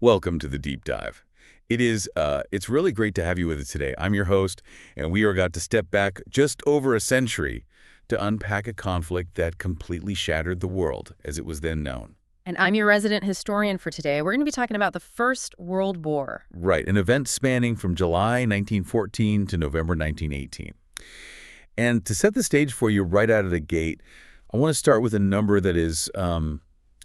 Welcome to the deep dive. It's really great to have you with us today. I'm your host, and we are about to step back just over a century to unpack a conflict that completely shattered the world as it was then known. And I'm your resident historian for today. We're going to be talking about the First World War. Right, an event spanning from July 1914 to November 1918. And to set the stage for you right out of the gate, I want to start with a number that is,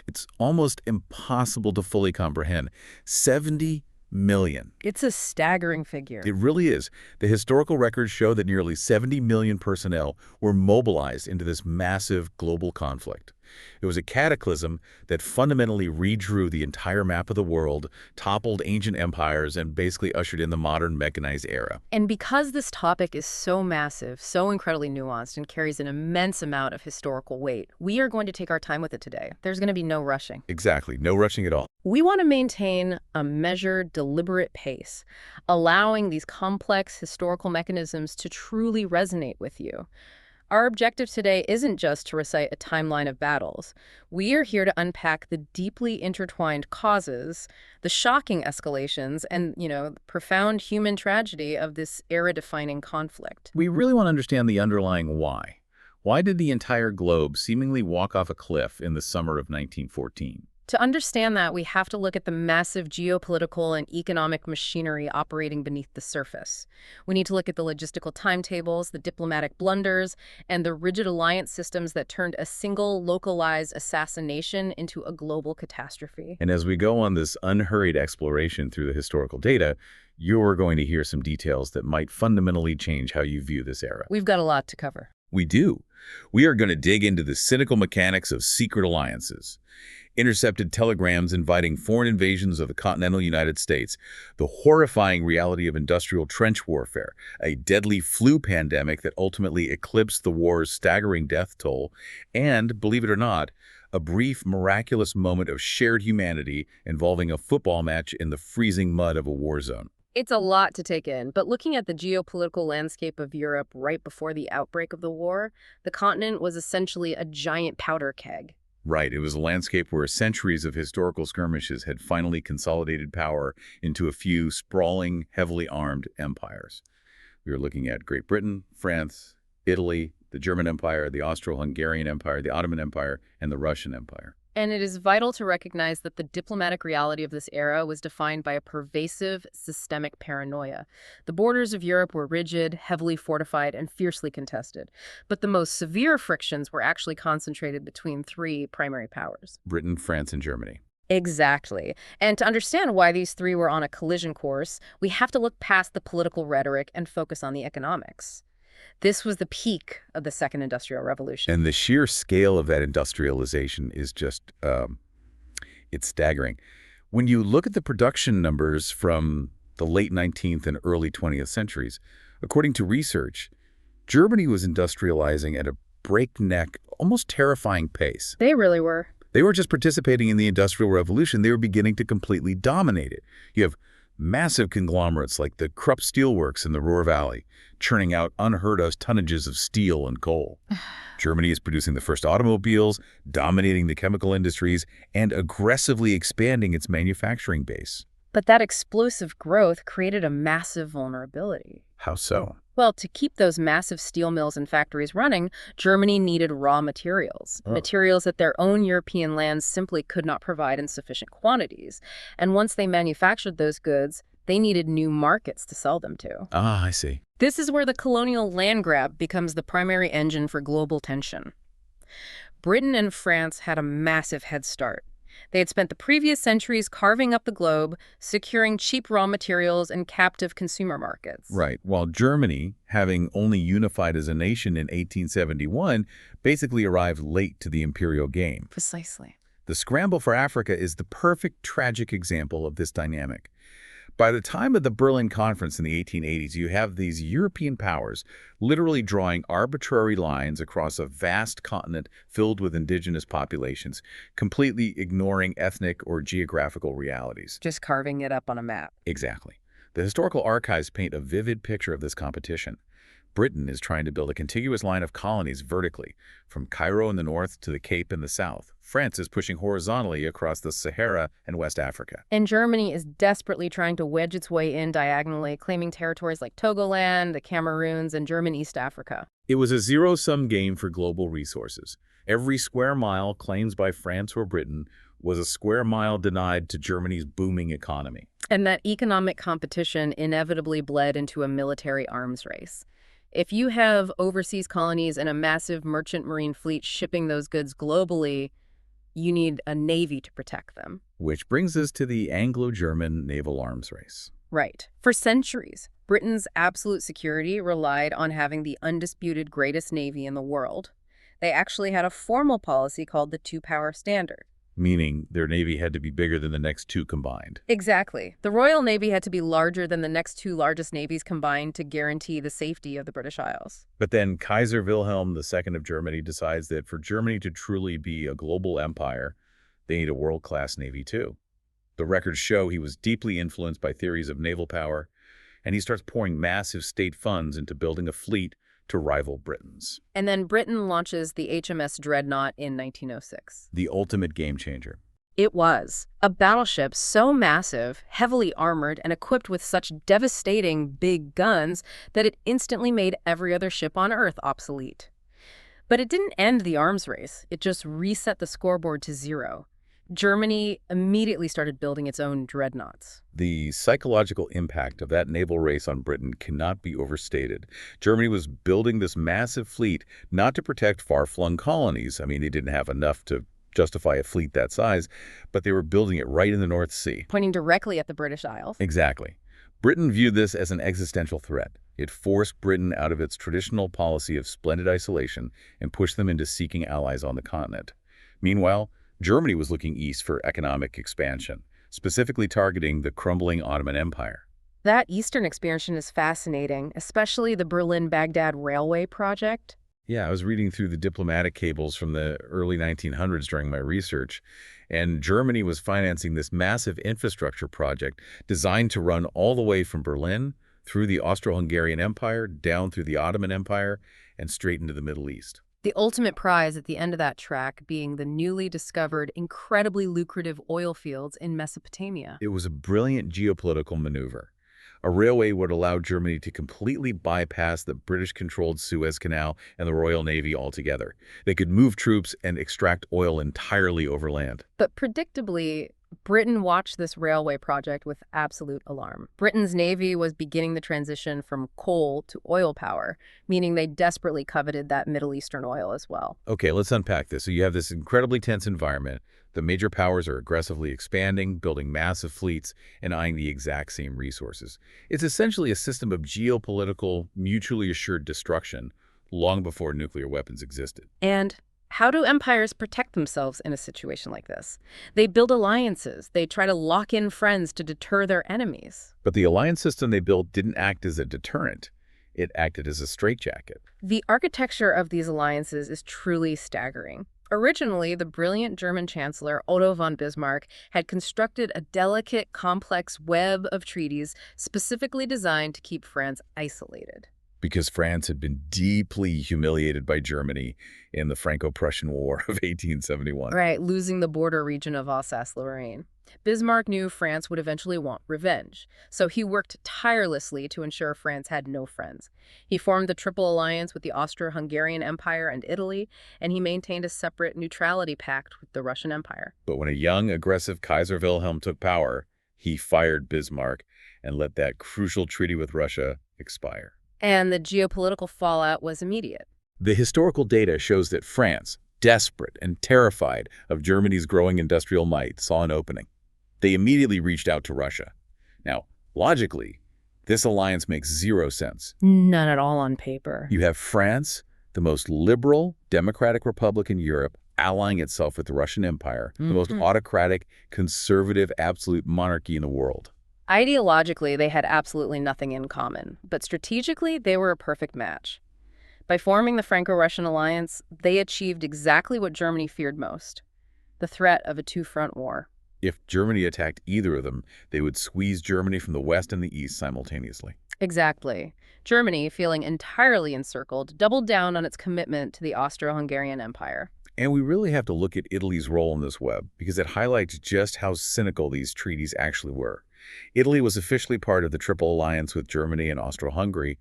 it's almost impossible to fully comprehend. 70 million. It's a staggering figure. It really is. The historical records show that nearly 70 million personnel were mobilized into this massive global conflict. It was a cataclysm that fundamentally redrew the entire map of the world, toppled ancient empires, and basically ushered in the modern mechanized era. And because this topic is so massive, so incredibly nuanced, and carries an immense amount of historical weight, we are going to take our time with it today. There's going to be no rushing. Exactly. No rushing at all. We want to maintain a measured, deliberate pace, allowing these complex historical mechanisms to truly resonate with you. Our objective today isn't just to recite a timeline of battles. We are here to unpack the deeply intertwined causes, the shocking escalations, and, the profound human tragedy of this era-defining conflict. We really want to understand the underlying why. Why did the entire globe seemingly walk off a cliff in the summer of 1914? To understand that, we have to look at the massive geopolitical and economic machinery operating beneath the surface. We need to look at the logistical timetables, the diplomatic blunders, and the rigid alliance systems that turned a single localized assassination into a global catastrophe. And as we go on this unhurried exploration through the historical data, you're going to hear some details that might fundamentally change how you view this era. We've got a lot to cover. We do. We are going to dig into the cynical mechanics of secret alliances, intercepted telegrams inviting foreign invasions of the continental United States, the horrifying reality of industrial trench warfare, a deadly flu pandemic that ultimately eclipsed the war's staggering death toll, and, believe it or not, a brief, miraculous moment of shared humanity involving a football match in the freezing mud of a war zone. It's a lot to take in, but looking at the geopolitical landscape of Europe right before the outbreak of the war, the continent was essentially a giant powder keg. Right, it was a landscape where centuries of historical skirmishes had finally consolidated power into a few sprawling, heavily armed empires. We were looking at Great Britain, France, Italy, the German Empire, the Austro-Hungarian Empire, the Ottoman Empire, and the Russian Empire. And it is vital to recognize that the diplomatic reality of this era was defined by a pervasive, systemic paranoia. The borders of Europe were rigid, heavily fortified, and fiercely contested. But the most severe frictions were actually concentrated between three primary powers: Britain, France, and Germany. Exactly. And to understand why these three were on a collision course, we have to look past the political rhetoric and focus on the economics. This was the peak of the Second Industrial Revolution. And the sheer scale of that industrialization is just, it's staggering. When you look at the production numbers from the late 19th and early 20th centuries, according to research, Germany was industrializing at a breakneck, almost terrifying pace. They really were. They were just participating in the Industrial Revolution. They were beginning to completely dominate it. You have massive conglomerates like the Krupp Steelworks in the Ruhr Valley, churning out unheard-of tonnages of steel and coal. Germany is producing the first automobiles, dominating the chemical industries, and aggressively expanding its manufacturing base. But that explosive growth created a massive vulnerability. How so? Well, to keep those massive steel mills and factories running, Germany needed raw materials, materials that their own European lands simply could not provide in sufficient quantities. And once they manufactured those goods, they needed new markets to sell them to. Ah, I see. This is where the colonial land grab becomes the primary engine for global tension. Britain and France had a massive head start. They had spent the previous centuries carving up the globe, securing cheap raw materials and captive consumer markets. Right, while Germany, having only unified as a nation in 1871, basically arrived late to the imperial game. Precisely. The scramble for Africa is the perfect tragic example of this dynamic. By the time of the Berlin Conference in the 1880s, you have these European powers literally drawing arbitrary lines across a vast continent filled with indigenous populations, completely ignoring ethnic or geographical realities. Just carving it up on a map. Exactly. The historical archives paint a vivid picture of this competition. Britain is trying to build a contiguous line of colonies vertically, from Cairo in the north to the Cape in the south. France is pushing horizontally across the Sahara and West Africa. And Germany is desperately trying to wedge its way in diagonally, claiming territories like Togoland, the Cameroons, and German East Africa. It was a zero-sum game for global resources. Every square mile claimed by France or Britain was a square mile denied to Germany's booming economy. And that economic competition inevitably bled into a military arms race. If you have overseas colonies and a massive merchant marine fleet shipping those goods globally, you need a navy to protect them. Which brings us to the Anglo-German naval arms race. Right. For centuries, Britain's absolute security relied on having the undisputed greatest navy in the world. They actually had a formal policy called the two-power standard. Meaning their navy had to be bigger than the next two combined. Exactly. The Royal Navy had to be larger than the next two largest navies combined to guarantee the safety of the British Isles. But then Kaiser Wilhelm II of Germany decides that for Germany to truly be a global empire, they need a world-class navy too. The records show he was deeply influenced by theories of naval power, and he starts pouring massive state funds into building a fleet to rival Britain's. And then Britain launches the HMS Dreadnought in 1906. The ultimate game changer. It was a battleship so massive, heavily armored, and equipped with such devastating big guns that it instantly made every other ship on Earth obsolete. But it didn't end the arms race. It just reset the scoreboard to zero. Germany immediately started building its own dreadnoughts. The psychological impact of that naval race on Britain cannot be overstated. Germany was building this massive fleet not to protect far-flung colonies. I mean, they didn't have enough to justify a fleet that size, but they were building it right in the North Sea. Pointing directly at the British Isles. Exactly. Britain viewed this as an existential threat. It forced Britain out of its traditional policy of splendid isolation and pushed them into seeking allies on the continent. Meanwhile, Germany was looking east for economic expansion, specifically targeting the crumbling Ottoman Empire. That eastern expansion is fascinating, especially the Berlin-Baghdad Railway project. Yeah, I was reading through the diplomatic cables from the early 1900s during my research, and Germany was financing this massive infrastructure project designed to run all the way from Berlin through the Austro-Hungarian Empire, down through the Ottoman Empire, and straight into the Middle East. The ultimate prize at the end of that track being the newly discovered, incredibly lucrative oil fields in Mesopotamia. It was a brilliant geopolitical maneuver. A railway would allow Germany to completely bypass the British-controlled Suez Canal and the Royal Navy altogether. They could move troops and extract oil entirely overland. But predictably, Britain watched this railway project with absolute alarm. Britain's navy was beginning the transition from coal to oil power, meaning they desperately coveted that Middle Eastern oil as well. Okay, let's unpack this. So you have this incredibly tense environment. The major powers are aggressively expanding, building massive fleets, and eyeing the exact same resources. It's essentially a system of geopolitical, mutually assured destruction long before nuclear weapons existed. And how do empires protect themselves in a situation like this? They build alliances. They try to lock in friends to deter their enemies. But the alliance system they built didn't act as a deterrent. It acted as a straitjacket. The architecture of these alliances is truly staggering. Originally, the brilliant German Chancellor Otto von Bismarck had constructed a delicate, complex web of treaties specifically designed to keep France isolated. Because France had been deeply humiliated by Germany in the Franco-Prussian War of 1871. Right, losing the border region of Alsace-Lorraine. Bismarck knew France would eventually want revenge, so he worked tirelessly to ensure France had no friends. He formed the Triple Alliance with the Austro-Hungarian Empire and Italy, and he maintained a separate neutrality pact with the Russian Empire. But when a young, aggressive Kaiser Wilhelm took power, he fired Bismarck and let that crucial treaty with Russia expire. And the geopolitical fallout was immediate. The historical data shows that France, desperate and terrified of Germany's growing industrial might, saw an opening. They immediately reached out to Russia. Now, logically, this alliance makes zero sense. None at all on paper. You have France, the most liberal democratic republic in Europe, allying itself with the Russian Empire, the most autocratic, conservative, absolute monarchy in the world. Ideologically, they had absolutely nothing in common, but strategically, they were a perfect match. By forming the Franco-Russian alliance, they achieved exactly what Germany feared most: the threat of a two-front war. If Germany attacked either of them, they would squeeze Germany from the west and the east simultaneously. Exactly. Germany, feeling entirely encircled, doubled down on its commitment to the Austro-Hungarian Empire. And we really have to look at Italy's role in this web, because it highlights just how cynical these treaties actually were. Italy was officially part of the Triple Alliance with Germany and Austro-Hungary,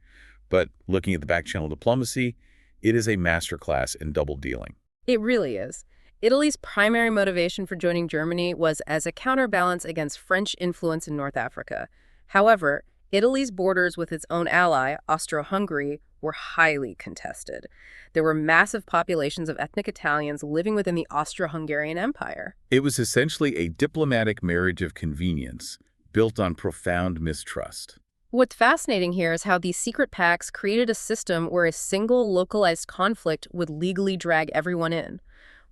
but looking at the back-channel diplomacy, it is a masterclass in double dealing. It really is. Italy's primary motivation for joining Germany was as a counterbalance against French influence in North Africa. However, Italy's borders with its own ally, Austro-Hungary, were highly contested. There were massive populations of ethnic Italians living within the Austro-Hungarian Empire. It was essentially a diplomatic marriage of convenience, built on profound mistrust. What's fascinating here is how these secret pacts created a system where a single localized conflict would legally drag everyone in.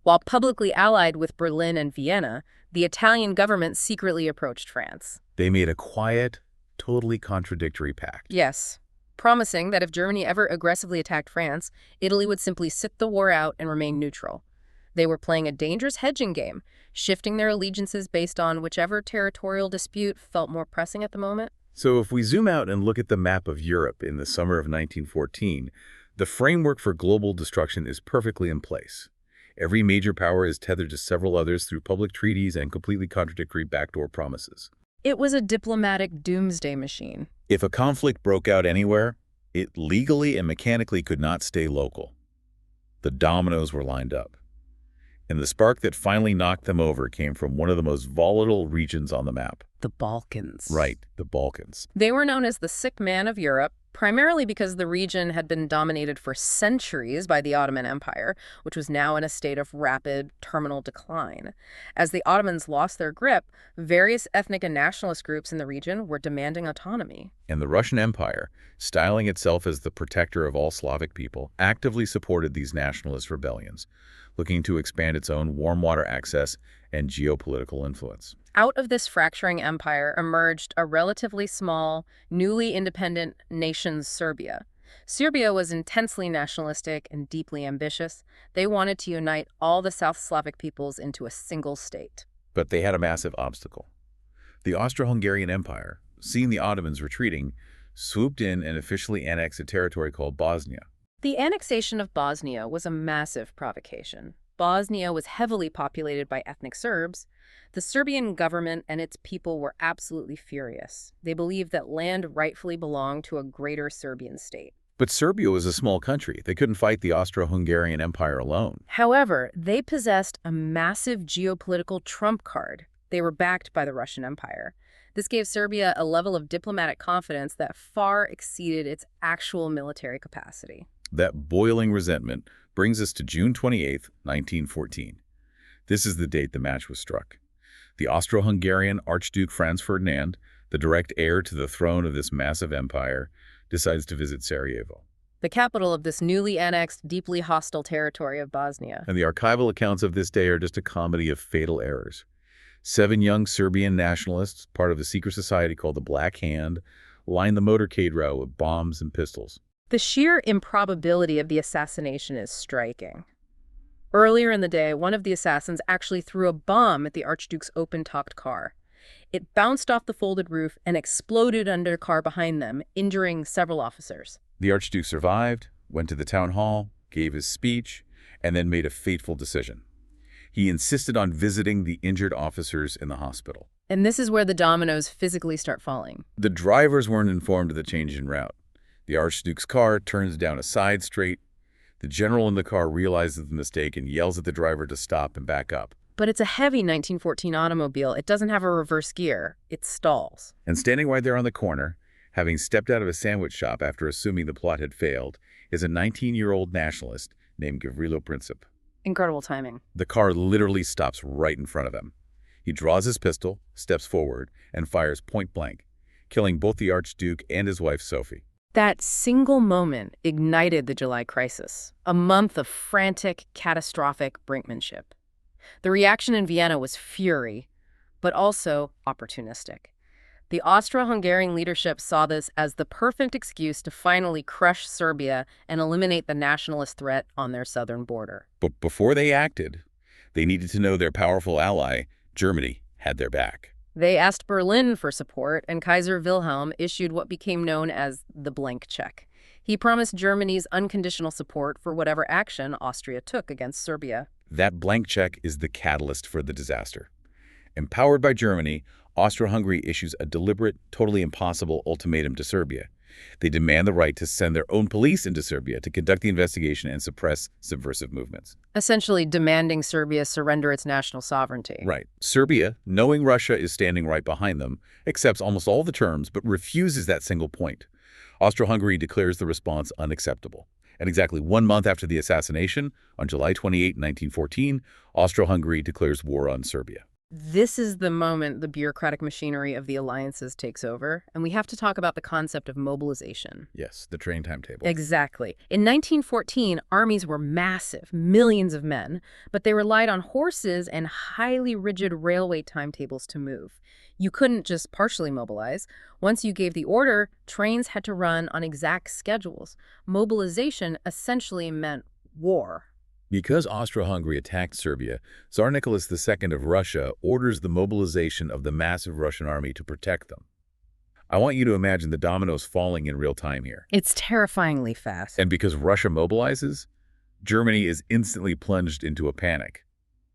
While publicly allied with Berlin and Vienna, the Italian government secretly approached France. They made a quiet, totally contradictory pact. Yes, promising that if Germany ever aggressively attacked France, Italy would simply sit the war out and remain neutral. They were playing a dangerous hedging game, shifting their allegiances based on whichever territorial dispute felt more pressing at the moment. So if we zoom out and look at the map of Europe in the summer of 1914, the framework for global destruction is perfectly in place. Every major power is tethered to several others through public treaties and completely contradictory backdoor promises. It was a diplomatic doomsday machine. If a conflict broke out anywhere, it legally and mechanically could not stay local. The dominoes were lined up. And the spark that finally knocked them over came from one of the most volatile regions on the map. The Balkans. Right, the Balkans. They were known as the sick man of Europe, primarily because the region had been dominated for centuries by the Ottoman Empire, which was now in a state of rapid terminal decline. As the Ottomans lost their grip, various ethnic and nationalist groups in the region were demanding autonomy. And the Russian Empire, styling itself as the protector of all Slavic people, actively supported these nationalist rebellions, looking to expand its own warm water access and geopolitical influence. Out of this fracturing empire emerged a relatively small, newly independent nation, Serbia. Serbia was intensely nationalistic and deeply ambitious. They wanted to unite all the South Slavic peoples into a single state. But they had a massive obstacle. The Austro-Hungarian Empire, seeing the Ottomans retreating, swooped in and officially annexed a territory called Bosnia. The annexation of Bosnia was a massive provocation. Bosnia was heavily populated by ethnic Serbs. The Serbian government and its people were absolutely furious. They believed that land rightfully belonged to a greater Serbian state. But Serbia was a small country. They couldn't fight the Austro-Hungarian Empire alone. However, they possessed a massive geopolitical trump card. They were backed by the Russian Empire. This gave Serbia a level of diplomatic confidence that far exceeded its actual military capacity. That boiling resentment brings us to June 28, 1914. This is the date the match was struck. The Austro-Hungarian Archduke Franz Ferdinand, the direct heir to the throne of this massive empire, decides to visit Sarajevo, the capital of this newly annexed, deeply hostile territory of Bosnia. And the archival accounts of this day are just a comedy of fatal errors. 7 young Serbian nationalists, part of a secret society called the Black Hand, lined the motorcade route with bombs and pistols. The sheer improbability of the assassination is striking. Earlier in the day, one of the assassins actually threw a bomb at the Archduke's open-topped car. It bounced off the folded roof and exploded under a car behind them, injuring several officers. The Archduke survived, went to the town hall, gave his speech, and then made a fateful decision. He insisted on visiting the injured officers in the hospital. And this is where the dominoes physically start falling. The drivers weren't informed of the change in route. The Archduke's car turns down a side street. The general in the car realizes the mistake and yells at the driver to stop and back up. But it's a heavy 1914 automobile. It doesn't have a reverse gear. It stalls. And standing right there on the corner, having stepped out of a sandwich shop after assuming the plot had failed, is a 19-year-old nationalist named Gavrilo Princip. Incredible timing. The car literally stops right in front of him. He draws his pistol, steps forward, and fires point blank, killing both the Archduke and his wife, Sophie. That single moment ignited the July crisis, a month of frantic, catastrophic brinkmanship. The reaction in Vienna was fury, but also opportunistic. The Austro-Hungarian leadership saw this as the perfect excuse to finally crush Serbia and eliminate the nationalist threat on their southern border. But before they acted, they needed to know their powerful ally, Germany, had their back. They asked Berlin for support, and Kaiser Wilhelm issued what became known as the blank check. He promised Germany's unconditional support for whatever action Austria took against Serbia. That blank check is the catalyst for the disaster. Empowered by Germany, Austro-Hungary issues a deliberate, totally impossible ultimatum to Serbia. They demand the right to send their own police into Serbia to conduct the investigation and suppress subversive movements. Essentially demanding Serbia surrender its national sovereignty. Right. Serbia, knowing Russia is standing right behind them, accepts almost all the terms but refuses that single point. Austro-Hungary declares the response unacceptable. And exactly 1 month after the assassination, on July 28, 1914, Austro-Hungary declares war on Serbia. This is the moment the bureaucratic machinery of the alliances takes over, and we have to talk about the concept of mobilization. Yes, the train timetable. Exactly. In 1914, armies were massive, millions of men, but they relied on horses and highly rigid railway timetables to move. You couldn't just partially mobilize. Once you gave the order, trains had to run on exact schedules. Mobilization essentially meant war. Because Austro-Hungary attacked Serbia, Tsar Nicholas II of Russia orders the mobilization of the massive Russian army to protect them. I want you to imagine the dominoes falling in real time here. It's terrifyingly fast. And because Russia mobilizes, Germany is instantly plunged into a panic.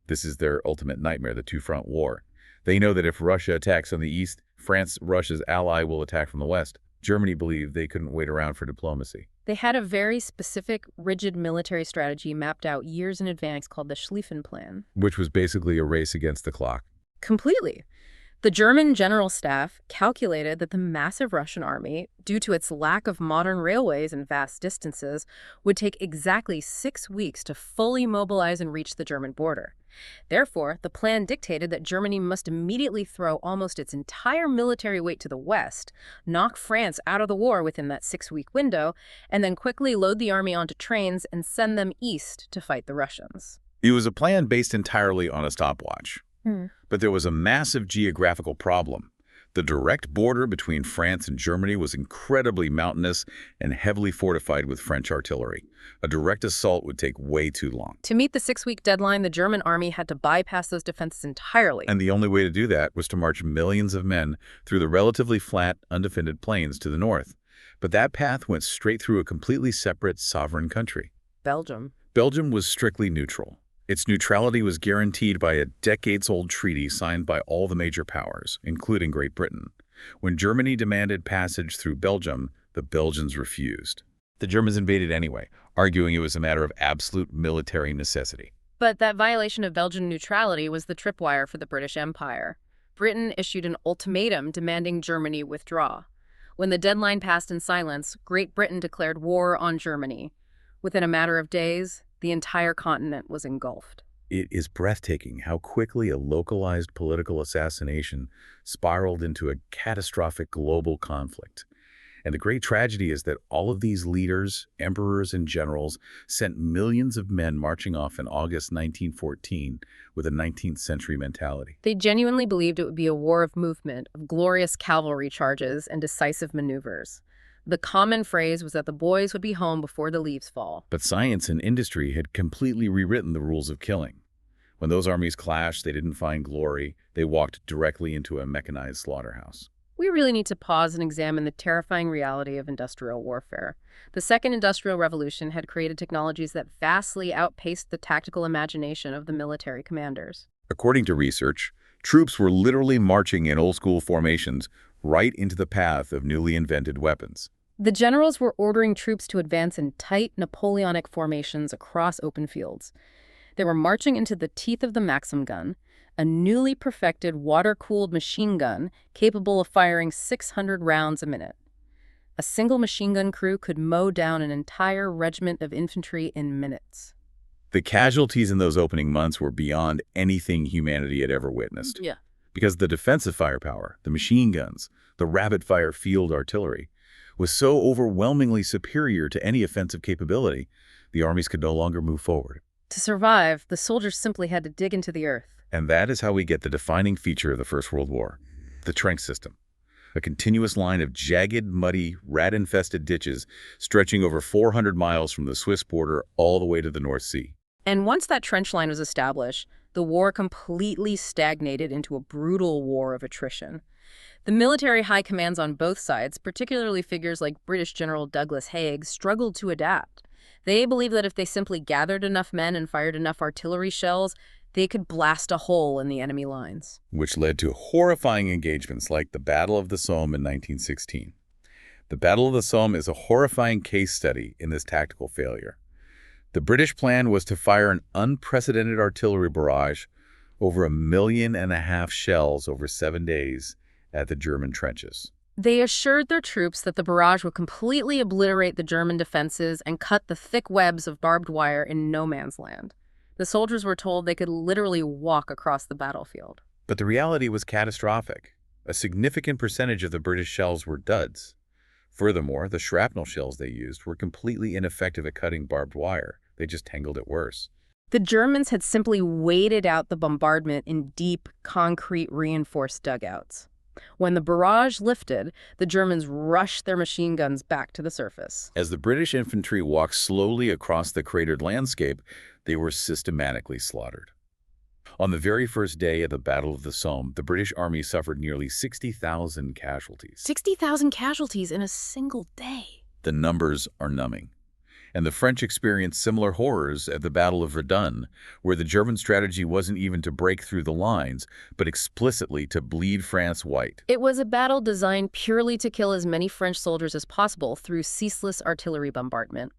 This is their ultimate nightmare, the two-front war. They know that if Russia attacks on the east, France, Russia's ally, will attack from the west. Germany believed they couldn't wait around for diplomacy. They had a very specific, rigid military strategy mapped out years in advance called the Schlieffen Plan. Which was basically a race against the clock. Completely. The German general staff calculated that the massive Russian army, due to its lack of modern railways and vast distances, would take exactly 6 weeks to fully mobilize and reach the German border. Therefore, the plan dictated that Germany must immediately throw almost its entire military weight to the west, knock France out of the war within that 6-week window, and then quickly load the army onto trains and send them east to fight the Russians. It was a plan based entirely on a stopwatch. But there was a massive geographical problem. The direct border between France and Germany was incredibly mountainous and heavily fortified with French artillery. A direct assault would take way too long. To meet the 6-week deadline, the German army had to bypass those defenses entirely. And the only way to do that was to march millions of men through the relatively flat, undefended plains to the north. But that path went straight through a completely separate, sovereign country. Belgium. Belgium was strictly neutral. Its neutrality was guaranteed by a decades-old treaty signed by all the major powers, including Great Britain. When Germany demanded passage through Belgium, the Belgians refused. The Germans invaded anyway, arguing it was a matter of absolute military necessity. But that violation of Belgian neutrality was the tripwire for the British Empire. Britain issued an ultimatum demanding Germany withdraw. When the deadline passed in silence, Great Britain declared war on Germany. Within a matter of days, the entire continent was engulfed. It is breathtaking how quickly a localized political assassination spiraled into a catastrophic global conflict. And the great tragedy is that all of these leaders, emperors, and generals sent millions of men marching off in August 1914 with a 19th century mentality. They genuinely believed it would be a war of movement, of glorious cavalry charges and decisive maneuvers. The common phrase was that the boys would be home before the leaves fall. But science and industry had completely rewritten the rules of killing. When those armies clashed, they didn't find glory. They walked directly into a mechanized slaughterhouse. We really need to pause and examine the terrifying reality of industrial warfare. The Second Industrial Revolution had created technologies that vastly outpaced the tactical imagination of the military commanders. According to research, troops were literally marching in old-school formations right into the path of newly invented weapons. The generals were ordering troops to advance in tight Napoleonic formations across open fields. They were marching into the teeth of the Maxim gun, a newly perfected water-cooled machine gun capable of firing 600 rounds a minute. A single machine gun crew could mow down an entire regiment of infantry in minutes. The casualties in those opening months were beyond anything humanity had ever witnessed. Yeah. Because the defensive firepower, the machine guns, the rapid-fire field artillery, was so overwhelmingly superior to any offensive capability, the armies could no longer move forward. To survive, the soldiers simply had to dig into the earth. And that is how we get the defining feature of the First World War, the trench system. A continuous line of jagged, muddy, rat-infested ditches stretching over 400 miles from the Swiss border all the way to the North Sea. And once that trench line was established, the war completely stagnated into a brutal war of attrition. The military high commands on both sides, particularly figures like British General Douglas Haig, struggled to adapt. They believed that if they simply gathered enough men and fired enough artillery shells, they could blast a hole in the enemy lines. Which led to horrifying engagements like the Battle of the Somme in 1916. The Battle of the Somme is a horrifying case study in this tactical failure. The British plan was to fire an unprecedented artillery barrage, over 1.5 million shells over 7 days, at the German trenches. They assured their troops that the barrage would completely obliterate the German defenses and cut the thick webs of barbed wire in no man's land. The soldiers were told they could literally walk across the battlefield. But the reality was catastrophic. A significant percentage of the British shells were duds. Furthermore, the shrapnel shells they used were completely ineffective at cutting barbed wire. They just tangled it worse. The Germans had simply waited out the bombardment in deep, concrete reinforced dugouts. When the barrage lifted, the Germans rushed their machine guns back to the surface. As the British infantry walked slowly across the cratered landscape, they were systematically slaughtered. On the very first day of the Battle of the Somme, the British Army suffered nearly 60,000 casualties. 60,000 casualties in a single day. The numbers are numbing. And the French experienced similar horrors at the Battle of Verdun, where the German strategy wasn't even to break through the lines, but explicitly to bleed France white. It was a battle designed purely to kill as many French soldiers as possible through ceaseless artillery bombardment.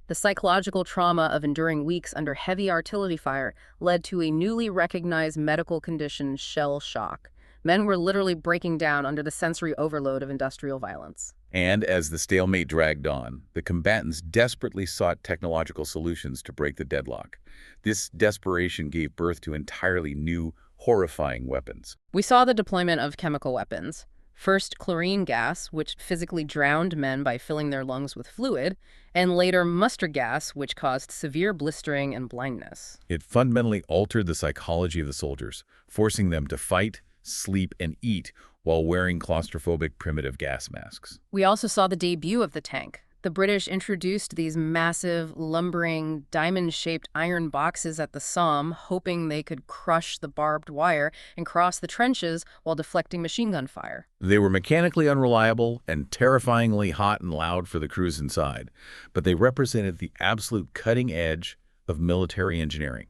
The psychological trauma of enduring weeks under heavy artillery fire led to a newly recognized medical condition, shell shock. Men were literally breaking down under the sensory overload of industrial violence. And as the stalemate dragged on, the combatants desperately sought technological solutions to break the deadlock. This desperation gave birth to entirely new, horrifying weapons. We saw the deployment of chemical weapons. First, chlorine gas, which physically drowned men by filling their lungs with fluid, and later mustard gas, which caused severe blistering and blindness. It fundamentally altered the psychology of the soldiers, forcing them to fight, sleep, and eat while wearing claustrophobic primitive gas masks. We also saw the debut of the tank. The British introduced these massive, lumbering, diamond-shaped iron boxes at the Somme, hoping they could crush the barbed wire and cross the trenches while deflecting machine gun fire. They were mechanically unreliable and terrifyingly hot and loud for the crews inside, but they represented the absolute cutting edge of military engineering.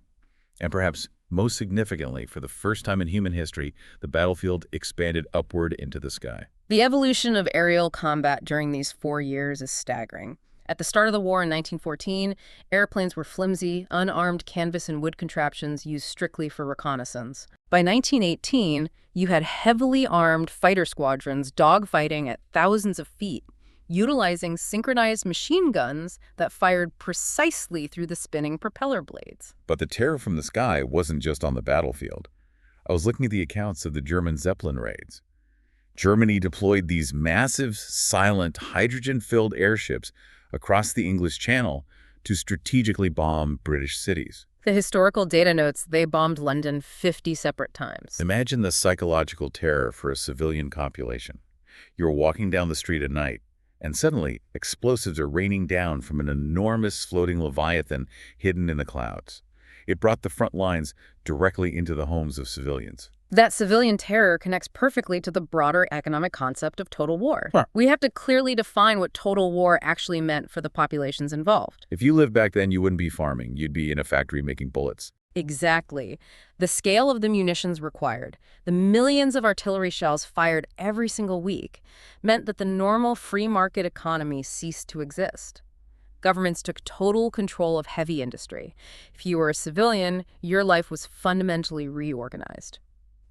And perhaps most significantly, for the first time in human history, the battlefield expanded upward into the sky. The evolution of aerial combat during these 4 years is staggering. At the start of the war in 1914, airplanes were flimsy, unarmed canvas and wood contraptions used strictly for reconnaissance. By 1918, you had heavily armed fighter squadrons dogfighting at thousands of feet, utilizing synchronized machine guns that fired precisely through the spinning propeller blades. But the terror from the sky wasn't just on the battlefield. I was looking at the accounts of the German Zeppelin raids. Germany deployed these massive, silent, hydrogen-filled airships across the English Channel to strategically bomb British cities. The historical data notes they bombed London 50 separate times. Imagine the psychological terror for a civilian population. You're walking down the street at night, and suddenly explosives are raining down from an enormous floating leviathan hidden in the clouds. It brought the front lines directly into the homes of civilians. That civilian terror connects perfectly to the broader economic concept of total war. Huh. We have to clearly define what total war actually meant for the populations involved. If you lived back then, you wouldn't be farming. You'd be in a factory making bullets. Exactly. The scale of the munitions required, the millions of artillery shells fired every single week, meant that the normal free market economy ceased to exist. Governments took total control of heavy industry. If you were a civilian, your life was fundamentally reorganized.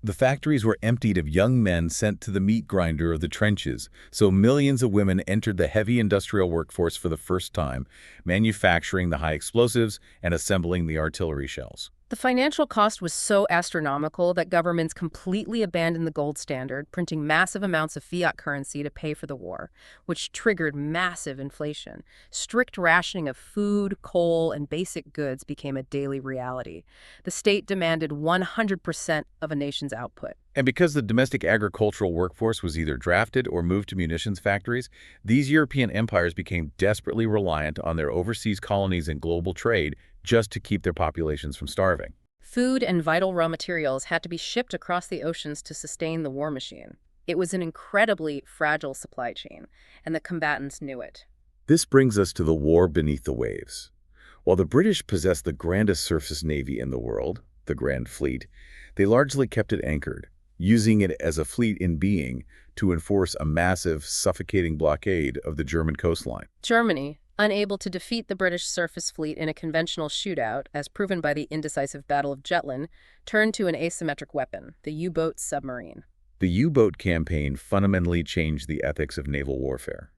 The factories were emptied of young men sent to the meat grinder of the trenches, so millions of women entered the heavy industrial workforce for the first time, manufacturing the high explosives and assembling the artillery shells. The financial cost was so astronomical that governments completely abandoned the gold standard, printing massive amounts of fiat currency to pay for the war, which triggered massive inflation. Strict rationing of food, coal, and basic goods became a daily reality. The state demanded 100% of a nation's output. And because the domestic agricultural workforce was either drafted or moved to munitions factories, these European empires became desperately reliant on their overseas colonies and global trade just to keep their populations from starving. Food and vital raw materials had to be shipped across the oceans to sustain the war machine. It was an incredibly fragile supply chain, and the combatants knew it. This brings us to the war beneath the waves. While the British possessed the grandest surface navy in the world, the Grand Fleet, they largely kept it anchored, using it as a fleet in being to enforce a massive, suffocating blockade of the German coastline. Germany, unable to defeat the British surface fleet in a conventional shootout, as proven by the indecisive Battle of Jutland, turned to an asymmetric weapon, the U-boat submarine. The U-boat campaign fundamentally changed the ethics of naval warfare.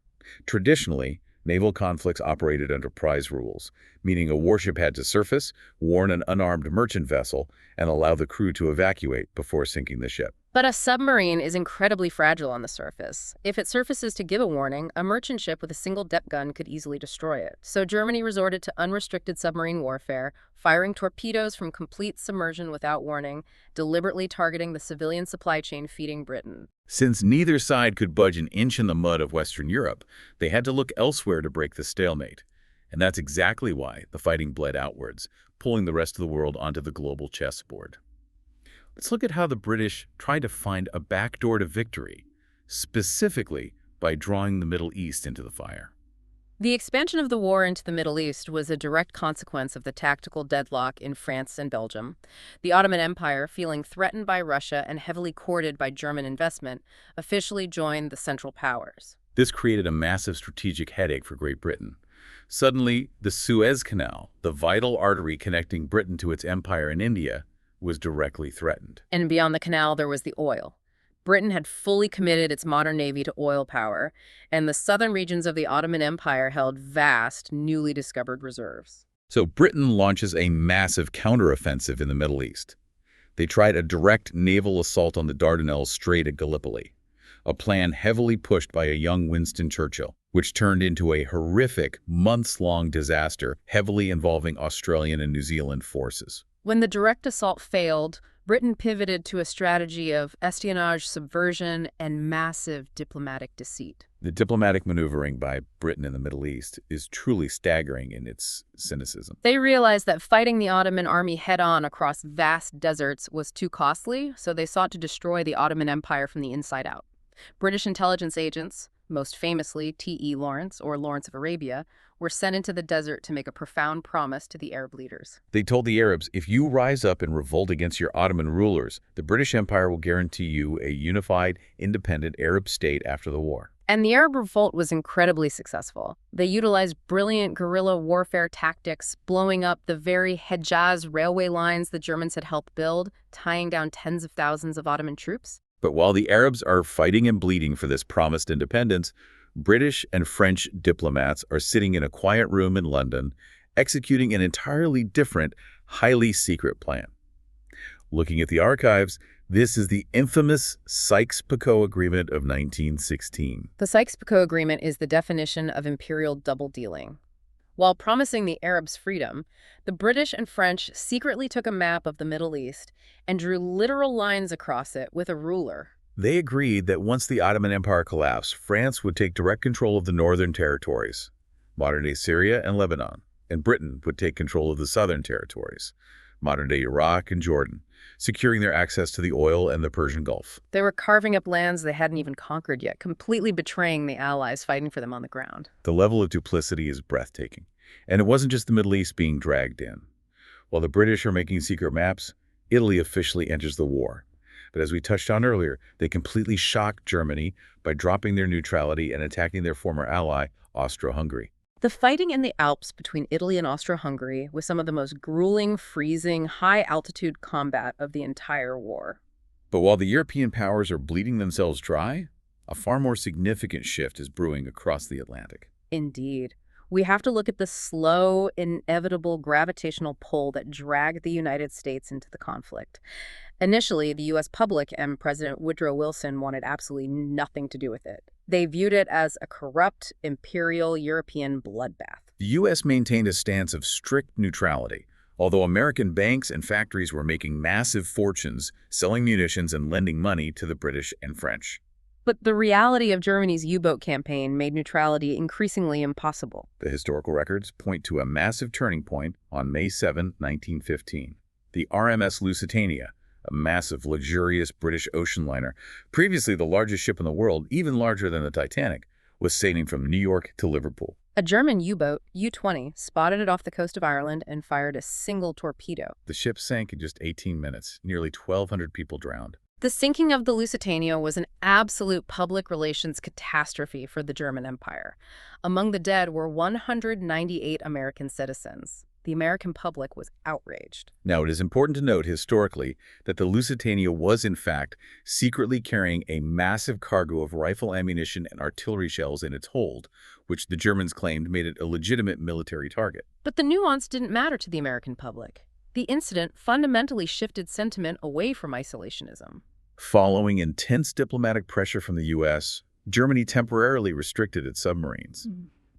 Traditionally, naval conflicts operated under prize rules, meaning a warship had to surface, warn an unarmed merchant vessel, and allow the crew to evacuate before sinking the ship. But a submarine is incredibly fragile on the surface. If it surfaces to give a warning, a merchant ship with a single depth gun could easily destroy it. So Germany resorted to unrestricted submarine warfare, firing torpedoes from complete submersion without warning, deliberately targeting the civilian supply chain feeding Britain. Since neither side could budge an inch in the mud of Western Europe, they had to look elsewhere to break the stalemate. And that's exactly why the fighting bled outwards, pulling the rest of the world onto the global chessboard. Let's look at how the British tried to find a backdoor to victory, specifically by drawing the Middle East into the fire. The expansion of the war into the Middle East was a direct consequence of the tactical deadlock in France and Belgium. The Ottoman Empire, feeling threatened by Russia and heavily courted by German investment, officially joined the Central Powers. This created a massive strategic headache for Great Britain. Suddenly, the Suez Canal, the vital artery connecting Britain to its empire in India, was directly threatened. And beyond the canal, there was the oil. Britain had fully committed its modern navy to oil power, and the southern regions of the Ottoman Empire held vast, newly discovered reserves. So Britain launches a massive counteroffensive in the Middle East. They tried a direct naval assault on the Dardanelles Strait at Gallipoli, a plan heavily pushed by a young Winston Churchill, which turned into a horrific, months-long disaster heavily involving Australian and New Zealand forces. When the direct assault failed, Britain pivoted to a strategy of espionage, subversion, and massive diplomatic deceit. The diplomatic maneuvering by Britain in the Middle East is truly staggering in its cynicism. They realized that fighting the Ottoman army head-on across vast deserts was too costly, so they sought to destroy the Ottoman Empire from the inside out. British intelligence agents, most famously T.E. Lawrence, or Lawrence of Arabia, were sent into the desert to make a profound promise to the Arab leaders. They told the Arabs, if you rise up and revolt against your Ottoman rulers, the British Empire will guarantee you a unified, independent Arab state after the war. And the Arab revolt was incredibly successful. They utilized brilliant guerrilla warfare tactics, blowing up the very Hejaz railway lines the Germans had helped build, tying down tens of thousands of Ottoman troops. But while the Arabs are fighting and bleeding for this promised independence, British and French diplomats are sitting in a quiet room in London, executing an entirely different, highly secret plan. Looking at the archives, this is the infamous Sykes-Picot Agreement of 1916. The Sykes-Picot Agreement is the definition of imperial double-dealing. While promising the Arabs freedom, the British and French secretly took a map of the Middle East and drew literal lines across it with a ruler. They agreed that once the Ottoman Empire collapsed, France would take direct control of the northern territories, modern-day Syria and Lebanon, and Britain would take control of the southern territories, modern-day Iraq and Jordan, securing their access to the oil and the Persian Gulf. They were carving up lands they hadn't even conquered yet, completely betraying the allies fighting for them on the ground. The level of duplicity is breathtaking. And it wasn't just the Middle East being dragged in. While the British are making secret maps, Italy officially enters the war. But as we touched on earlier, they completely shocked Germany by dropping their neutrality and attacking their former ally, Austro-Hungary. The fighting in the Alps between Italy and Austro-Hungary was some of the most grueling, freezing, high-altitude combat of the entire war. But while the European powers are bleeding themselves dry, a far more significant shift is brewing across the Atlantic. Indeed. We have to look at the slow, inevitable gravitational pull that dragged the United States into the conflict. Initially, the U.S. public and President Woodrow Wilson wanted absolutely nothing to do with it. They viewed it as a corrupt, imperial European bloodbath. The U.S. maintained a stance of strict neutrality, although American banks and factories were making massive fortunes selling munitions and lending money to the British and French. But the reality of Germany's U-boat campaign made neutrality increasingly impossible. The historical records point to a massive turning point on May 7, 1915. The RMS Lusitania, a massive, luxurious British ocean liner, previously the largest ship in the world, even larger than the Titanic, was sailing from New York to Liverpool. A German U-boat, U-20, spotted it off the coast of Ireland and fired a single torpedo. The ship sank in just 18 minutes. Nearly 1,200 people drowned. The sinking of the Lusitania was an absolute public relations catastrophe for the German Empire. Among the dead were 198 American citizens. The American public was outraged. Now, it is important to note historically that the Lusitania was, in fact, secretly carrying a massive cargo of rifle ammunition and artillery shells in its hold, which the Germans claimed made it a legitimate military target. But the nuance didn't matter to the American public. The incident fundamentally shifted sentiment away from isolationism. Following intense diplomatic pressure from the U.S., Germany temporarily restricted its submarines.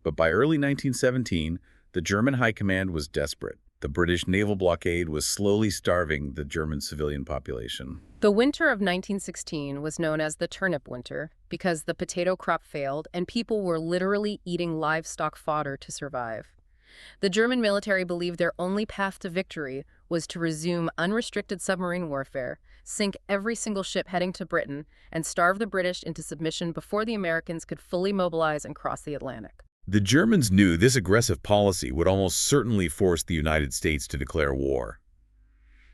But by early 1917, the German High Command was desperate. The British naval blockade was slowly starving the German civilian population. The winter of 1916 was known as the turnip winter because the potato crop failed and people were literally eating livestock fodder to survive. The German military believed their only path to victory was to resume unrestricted submarine warfare, sink every single ship heading to Britain, and starve the British into submission before the Americans could fully mobilize and cross the Atlantic. The Germans knew this aggressive policy would almost certainly force the United States to declare war.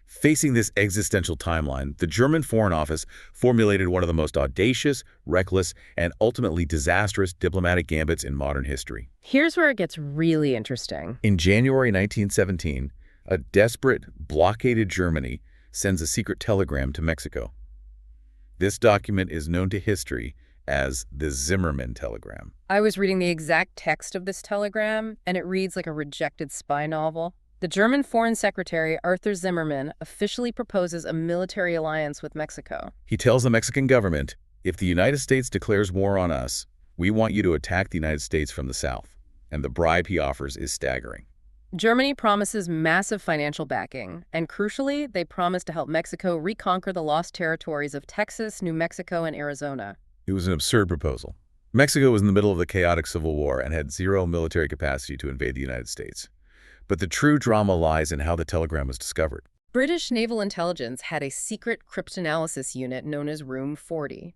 Facing this existential timeline, the German Foreign Office formulated one of the most audacious, reckless, and ultimately disastrous diplomatic gambits in modern history. Here's where it gets really interesting. In January 1917, a desperate, blockaded Germany sends a secret telegram to Mexico. This document is known to history as the Zimmermann telegram. I was reading the exact text of this telegram, and it reads like a rejected spy novel. The German Foreign Secretary, Arthur Zimmermann, officially proposes a military alliance with Mexico. He tells the Mexican government, if the United States declares war on us, we want you to attack the United States from the south. And the bribe he offers is staggering. Germany promises massive financial backing, and crucially, they promise to help Mexico reconquer the lost territories of Texas, New Mexico, and Arizona. It was an absurd proposal. Mexico was in the middle of the chaotic civil war and had zero military capacity to invade the United States. But the true drama lies in how the telegram was discovered. British naval intelligence had a secret cryptanalysis unit known as Room 40.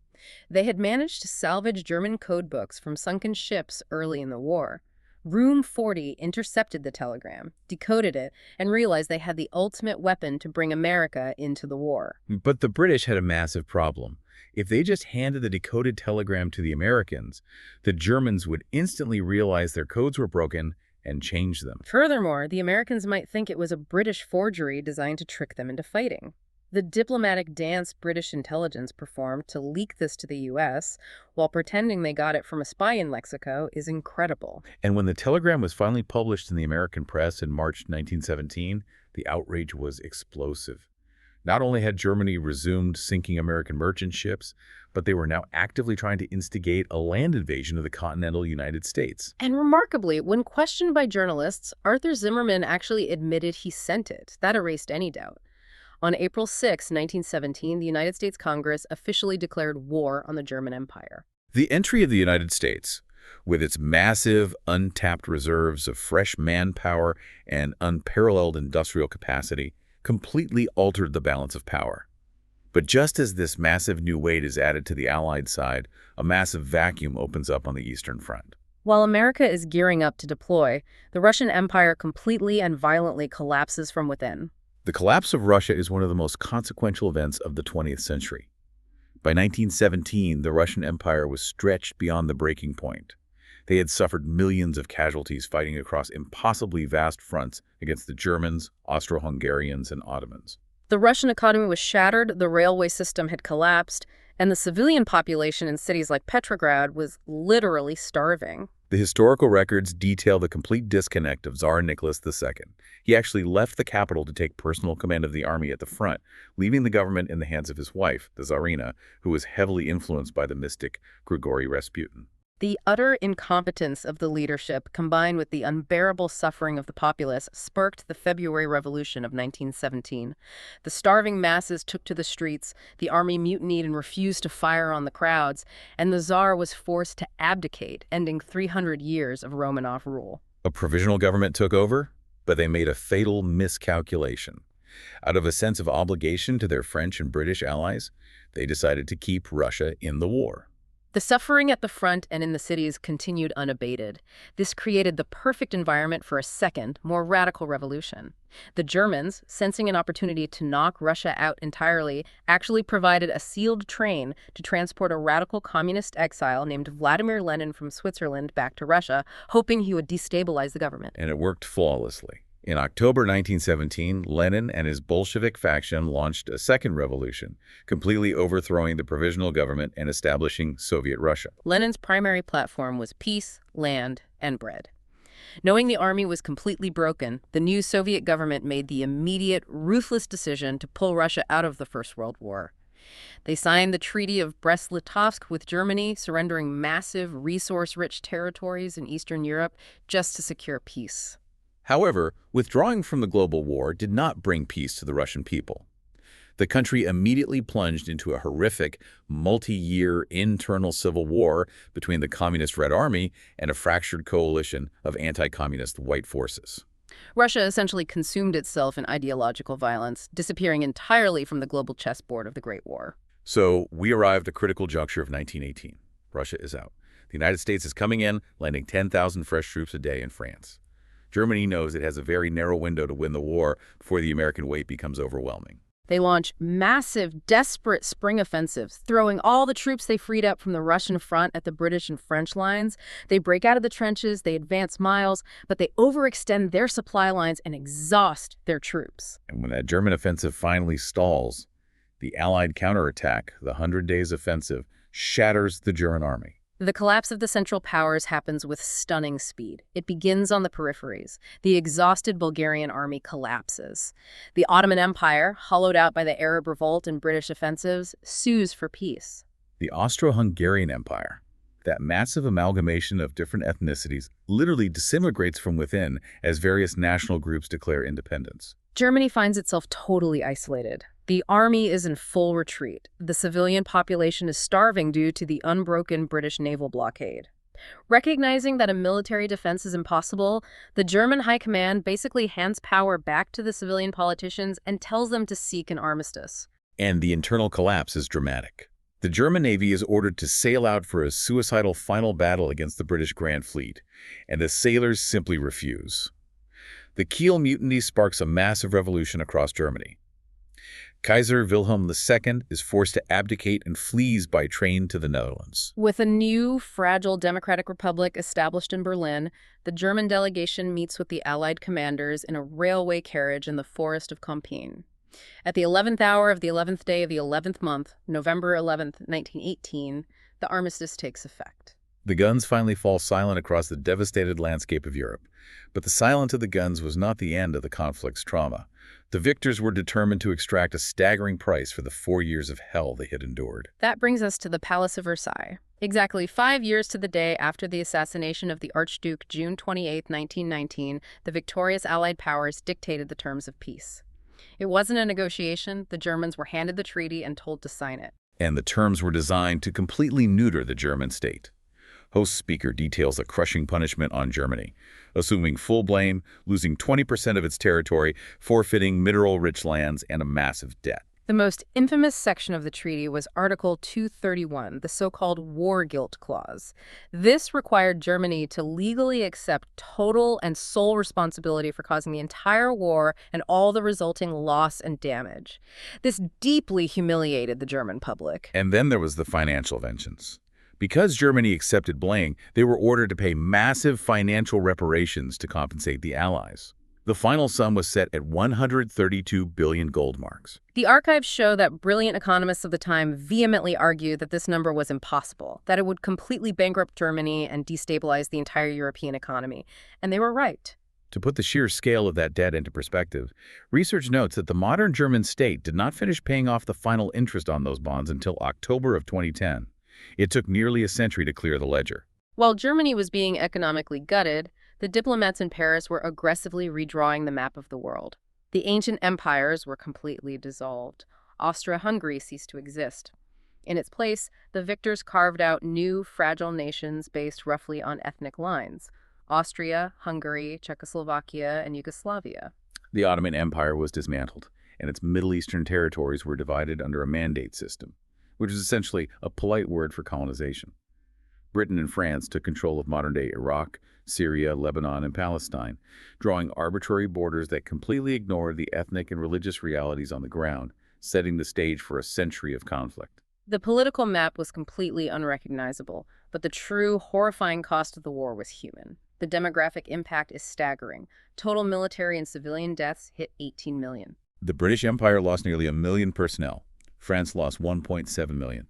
They had managed to salvage German codebooks from sunken ships early in the war. Room 40 intercepted the telegram, decoded it, and realized they had the ultimate weapon to bring America into the war. But the British had a massive problem. If they just handed the decoded telegram to the Americans, the Germans would instantly realize their codes were broken and change them. Furthermore, the Americans might think it was a British forgery designed to trick them into fighting. The diplomatic dance British intelligence performed to leak this to the U.S. while pretending they got it from a spy in Mexico is incredible. And when the telegram was finally published in the American press in March 1917, the outrage was explosive. Not only had Germany resumed sinking American merchant ships, but they were now actively trying to instigate a land invasion of the continental United States. And remarkably, when questioned by journalists, Arthur Zimmermann actually admitted he sent it. That erased any doubt. On April 6, 1917, the United States Congress officially declared war on the German Empire. The entry of the United States, with its massive, untapped reserves of fresh manpower and unparalleled industrial capacity, completely altered the balance of power. But just as this massive new weight is added to the Allied side, a massive vacuum opens up on the Eastern Front. While America is gearing up to deploy, the Russian Empire completely and violently collapses from within. The collapse of Russia is one of the most consequential events of the 20th century. By 1917, the Russian Empire was stretched beyond the breaking point. They had suffered millions of casualties fighting across impossibly vast fronts against the Germans, Austro-Hungarians, and Ottomans. The Russian economy was shattered, the railway system had collapsed, and the civilian population in cities like Petrograd was literally starving. The historical records detail the complete disconnect of Tsar Nicholas II. He actually left the capital to take personal command of the army at the front, leaving the government in the hands of his wife, the Tsarina, who was heavily influenced by the mystic Grigory Rasputin. The utter incompetence of the leadership, combined with the unbearable suffering of the populace, sparked the February Revolution of 1917. The starving masses took to the streets, the army mutinied and refused to fire on the crowds, and the Tsar was forced to abdicate, ending 300 years of Romanov rule. A provisional government took over, but they made a fatal miscalculation. Out of a sense of obligation to their French and British allies, they decided to keep Russia in the war. The suffering at the front and in the cities continued unabated. This created the perfect environment for a second, more radical revolution. The Germans, sensing an opportunity to knock Russia out entirely, actually provided a sealed train to transport a radical communist exile named Vladimir Lenin from Switzerland back to Russia, hoping he would destabilize the government. And it worked flawlessly. In October 1917, Lenin and his Bolshevik faction launched a second revolution, completely overthrowing the provisional government and establishing Soviet Russia. Lenin's primary platform was peace, land, and bread. Knowing the army was completely broken, the new Soviet government made the immediate, ruthless decision to pull Russia out of the First World War. They signed the Treaty of Brest-Litovsk with Germany, surrendering massive, resource-rich territories in Eastern Europe just to secure peace. However, withdrawing from the global war did not bring peace to the Russian people. The country immediately plunged into a horrific, multi-year internal civil war between the Communist Red Army and a fractured coalition of anti-communist white forces. Russia essentially consumed itself in ideological violence, disappearing entirely from the global chessboard of the Great War. So we arrived at a critical juncture of 1918. Russia is out. The United States is coming in, landing 10,000 fresh troops a day in France. Germany knows it has a very narrow window to win the war before the American weight becomes overwhelming. They launch massive, desperate spring offensives, throwing all the troops they freed up from the Russian front at the British and French lines. They break out of the trenches, they advance miles, but they overextend their supply lines and exhaust their troops. And when that German offensive finally stalls, the Allied counterattack, the 100 Days Offensive, shatters the German army. The collapse of the Central Powers happens with stunning speed. It begins on the peripheries. The exhausted Bulgarian army collapses. The Ottoman Empire, hollowed out by the Arab Revolt and British offensives, sues for peace. The Austro-Hungarian Empire, that massive amalgamation of different ethnicities, literally disintegrates from within as various national groups declare independence. Germany finds itself totally isolated. The army is in full retreat. The civilian population is starving due to the unbroken British naval blockade. Recognizing that a military defense is impossible, the German High Command basically hands power back to the civilian politicians and tells them to seek an armistice. And the internal collapse is dramatic. The German Navy is ordered to sail out for a suicidal final battle against the British Grand Fleet, and the sailors simply refuse. The Kiel Mutiny sparks a massive revolution across Germany. Kaiser Wilhelm II is forced to abdicate and flees by train to the Netherlands. With a new, fragile democratic republic established in Berlin, the German delegation meets with the Allied commanders in a railway carriage in the forest of Compiègne. At the 11th hour of the 11th day of the 11th month, November 11th, 1918, the armistice takes effect. The guns finally fall silent across the devastated landscape of Europe. But the silence of the guns was not the end of the conflict's trauma. The victors were determined to extract a staggering price for the 4 years of hell they had endured. That brings us to the Palace of Versailles. Exactly 5 years to the day after the assassination of the Archduke, June 28, 1919, the victorious Allied powers dictated the terms of peace. It wasn't a negotiation. The Germans were handed the treaty and told to sign it. And the terms were designed to completely neuter the German state. Host speaker details a crushing punishment on Germany, assuming full blame, losing 20% of its territory, forfeiting mineral-rich lands, and a massive debt. The most infamous section of the treaty was Article 231, the so-called war guilt clause. This required Germany to legally accept total and sole responsibility for causing the entire war and all the resulting loss and damage. This deeply humiliated the German public. And then there was the financial vengeance. Because Germany accepted blame, they were ordered to pay massive financial reparations to compensate the Allies. The final sum was set at 132 billion gold marks. The archives show that brilliant economists of the time vehemently argued that this number was impossible, that it would completely bankrupt Germany and destabilize the entire European economy. And they were right. To put the sheer scale of that debt into perspective, research notes that the modern German state did not finish paying off the final interest on those bonds until October of 2010. It took nearly a century to clear the ledger. While Germany was being economically gutted, the diplomats in Paris were aggressively redrawing the map of the world. The ancient empires were completely dissolved. Austria-Hungary ceased to exist. In its place, the victors carved out new, fragile nations based roughly on ethnic lines: Austria, Hungary, Czechoslovakia, and Yugoslavia. The Ottoman Empire was dismantled, and its Middle Eastern territories were divided under a mandate system, which is essentially a polite word for colonization. Britain and France took control of modern-day Iraq, Syria, Lebanon, and Palestine, drawing arbitrary borders that completely ignored the ethnic and religious realities on the ground, setting the stage for a century of conflict. The political map was completely unrecognizable, but the true, horrifying cost of the war was human. The demographic impact is staggering. Total military and civilian deaths hit 18 million. The British Empire lost nearly 1 million personnel. France lost 1.7 million.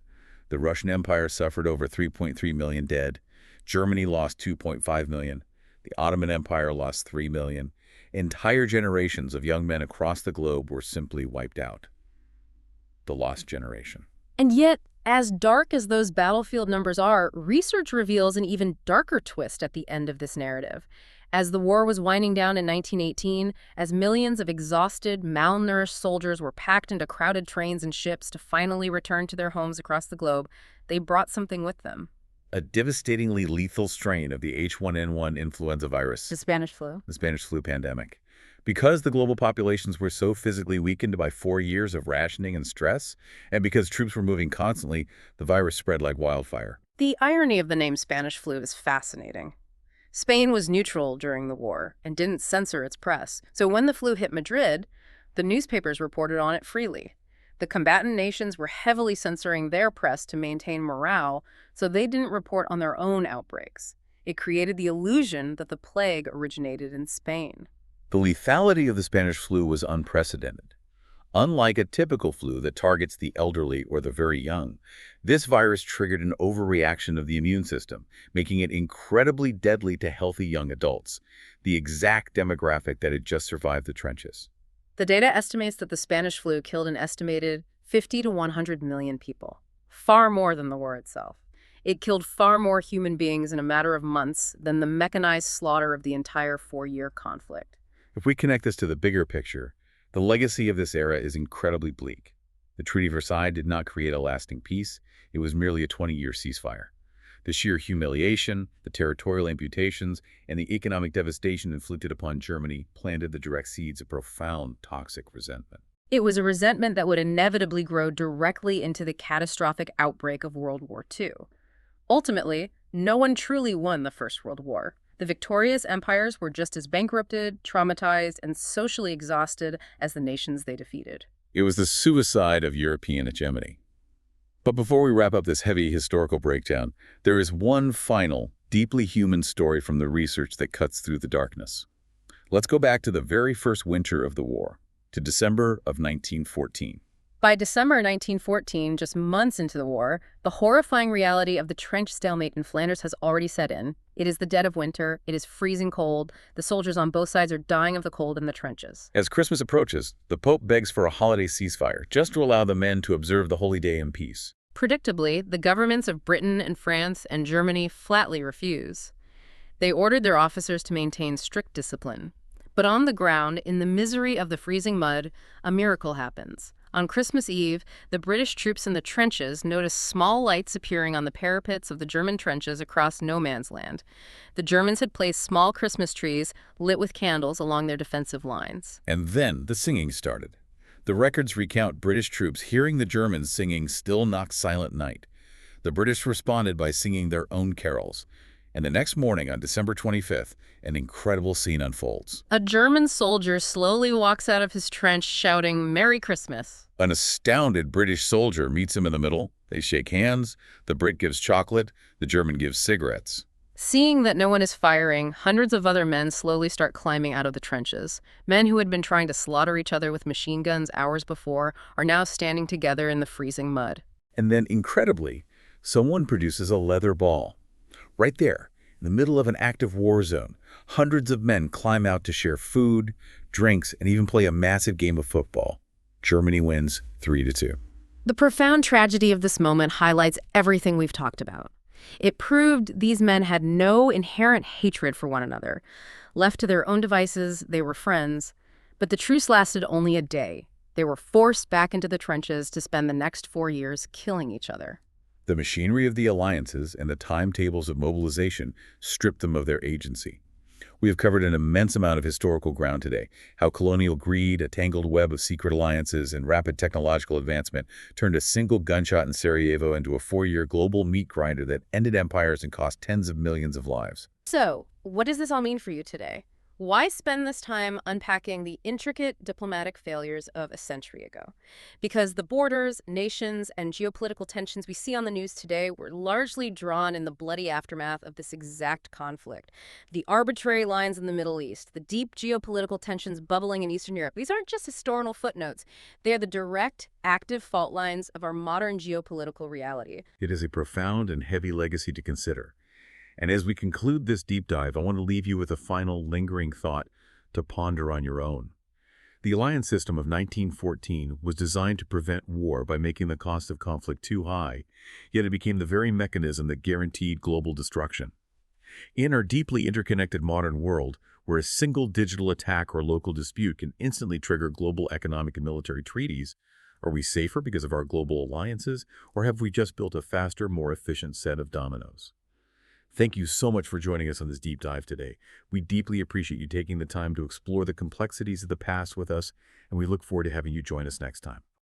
The Russian Empire suffered over 3.3 million dead. Germany lost 2.5 million. The Ottoman Empire lost 3 million. Entire generations of young men across the globe were simply wiped out. The lost generation. And yet, as dark as those battlefield numbers are, research reveals an even darker twist at the end of this narrative. As the war was winding down in 1918, as millions of exhausted, malnourished soldiers were packed into crowded trains and ships to finally return to their homes across the globe, they brought something with them. A devastatingly lethal strain of the H1N1 influenza virus. The Spanish flu. The Spanish flu pandemic. Because the global populations were so physically weakened by 4 years of rationing and stress, and because troops were moving constantly, the virus spread like wildfire. The irony of the name Spanish flu is fascinating. Spain was neutral during the war and didn't censor its press, so when the flu hit Madrid, the newspapers reported on it freely. The combatant nations were heavily censoring their press to maintain morale, so they didn't report on their own outbreaks. It created the illusion that the plague originated in Spain. The lethality of the Spanish flu was unprecedented. Unlike a typical flu that targets the elderly or the very young, this virus triggered an overreaction of the immune system, making it incredibly deadly to healthy young adults, the exact demographic that had just survived the trenches. The data estimates that the Spanish flu killed an estimated 50 to 100 million people, far more than the war itself. It killed far more human beings in a matter of months than the mechanized slaughter of the entire 4-year conflict. If we connect this to the bigger picture, the legacy of this era is incredibly bleak. The Treaty of Versailles did not create a lasting peace. It was merely a 20-year ceasefire. The sheer humiliation, the territorial amputations, and the economic devastation inflicted upon Germany planted the direct seeds of profound toxic resentment. It was a resentment that would inevitably grow directly into the catastrophic outbreak of World War II. Ultimately, no one truly won the First World War. The victorious empires were just as bankrupted, traumatized, and socially exhausted as the nations they defeated. It was the suicide of European hegemony. But before we wrap up this heavy historical breakdown, there is one final, deeply human story from the research that cuts through the darkness. Let's go back to the very first winter of the war, to December of 1914. By December 1914, just months into the war, the horrifying reality of the trench stalemate in Flanders has already set in. It is the dead of winter, it is freezing cold, the soldiers on both sides are dying of the cold in the trenches. As Christmas approaches, the Pope begs for a holiday ceasefire, just to allow the men to observe the holy day in peace. Predictably, the governments of Britain and France and Germany flatly refuse. They ordered their officers to maintain strict discipline. But on the ground, in the misery of the freezing mud, a miracle happens. On Christmas Eve, the British troops in the trenches notice small lights appearing on the parapets of the German trenches across no man's land. The Germans had placed small Christmas trees lit with candles along their defensive lines. And then the singing started. The records recount British troops hearing the Germans singing Still Knock Silent Night. The British responded by singing their own carols. And the next morning, on December 25th, an incredible scene unfolds. A German soldier slowly walks out of his trench shouting, "Merry Christmas." An astounded British soldier meets him in the middle. They shake hands. The Brit gives chocolate. The German gives cigarettes. Seeing that no one is firing, hundreds of other men slowly start climbing out of the trenches. Men who had been trying to slaughter each other with machine guns hours before are now standing together in the freezing mud. And then, incredibly, someone produces a leather ball. Right there, in the middle of an active war zone, hundreds of men climb out to share food, drinks, and even play a massive game of football. Germany wins 3-2. The profound tragedy of this moment highlights everything we've talked about. It proved these men had no inherent hatred for one another. Left to their own devices, they were friends. But the truce lasted only a day. They were forced back into the trenches to spend the next 4 years killing each other. The machinery of the alliances and the timetables of mobilization stripped them of their agency. We have covered an immense amount of historical ground today, how colonial greed, a tangled web of secret alliances, and rapid technological advancement turned a single gunshot in Sarajevo into a 4-year global meat grinder that ended empires and cost tens of millions of lives. So, what does this all mean for you today? Why spend this time unpacking the intricate diplomatic failures of a century ago? Because the borders, nations, and geopolitical tensions we see on the news today were largely drawn in the bloody aftermath of this exact conflict. The arbitrary lines in the Middle East, the deep geopolitical tensions bubbling in Eastern Europe, these aren't just historical footnotes. They are the direct, active fault lines of our modern geopolitical reality. It is a profound and heavy legacy to consider. And as we conclude this deep dive, I want to leave you with a final lingering thought to ponder on your own. The alliance system of 1914 was designed to prevent war by making the cost of conflict too high, yet it became the very mechanism that guaranteed global destruction. In our deeply interconnected modern world, where a single digital attack or local dispute can instantly trigger global economic and military treaties, are we safer because of our global alliances, or have we just built a faster, more efficient set of dominoes? Thank you so much for joining us on this deep dive today. We deeply appreciate you taking the time to explore the complexities of the past with us, and we look forward to having you join us next time.